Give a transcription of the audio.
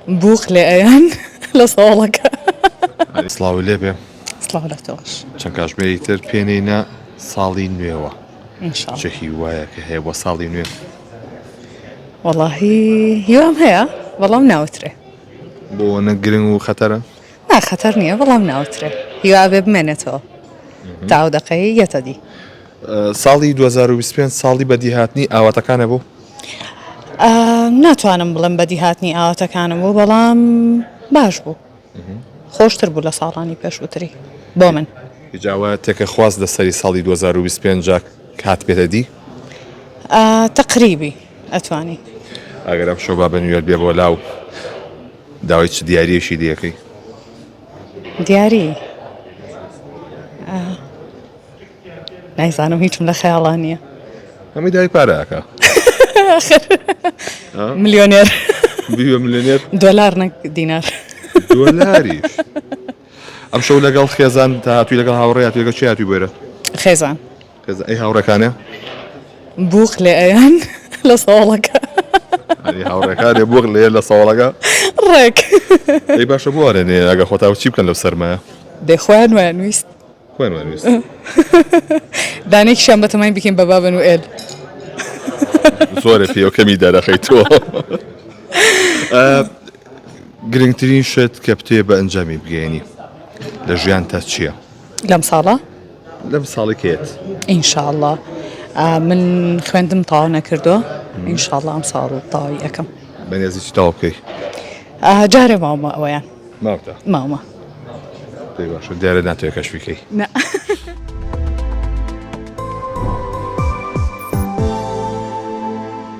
بووق لێ ئەیان لە ساڵەکە سڵاوی لێ بێ سڵاو لە تۆش چەند کاتژمێری تر پێنینە ساڵی نوێوە ئینشاڵڵا. چەکی وایە کە هەیە بۆ ساڵی نوێ وەڵاهی هیوام هەیە بەڵام ناوترێ بۆ نە گرنگ و خەتەرە نا خەتەر نییە بەڵام ناوترێ هیوا بێ بمێنێتەوە تاو دەقەی یەتەدی ساڵی 2025 ساڵی بەدیهاتنی ئاواتەکانە بوو ناتوانم بڵم بەدی هاتنی ئاواتەکانم بوو بەڵام باش بوو خۆشتر بوو لە ساڵانی پێشووتری بۆ من جاوە تێکە خواست لەسەری ساڵی 2025 کات پێتە دی تقریبی ئەتوانی ئەگەر ئەم شەو با بەنوێر بێ بۆ لاو داوای چ دیارەیەشی دیەکەی دیاری نایزانم هیچم لە خەیاڵان نییە هەمی دای پارەکە ملیۆنێر بیوە ملیۆنێر دۆلار نەک دینار دۆلاریش ئەم شەو لەگەڵ خێزان تا هاتووی لەگەڵ هاوڕێات لەگەڵ چی هاتووی بۆرە خێزان ئەی هاوڕەکانە بووق لێ ئەیان لە ساڵەکە هاوڕێکانێ بووق لێ لە ساڵەکە ڕێک ئەی باشە بوارێنێ ئەگە خۆتاو چی بکەن لەو سەرمایە دەیخوایان وایە نوویست خوێن وانویست دانێکیشان بەتەمای بکەین بە بابن و ئێل زۆرە پێ کەمی دەرەخەی تۆ گرنگترین شت کە بتێ بە ئەنجامی بگەێنی لە ژیان تا چییە؟ لەم ساڵە لەم ساڵی کێت ئینشاءڵڵا من خوێندم تاوا نەکردووە ئینشاءڵڵا ئەم ساڵ تاوی ئەەکەم بەنێزی چی تاوا بکەی جارێ ماومە ئەوەیان ماوتە ماومە پێی باشە دیارە ناتوێت کەش بکەی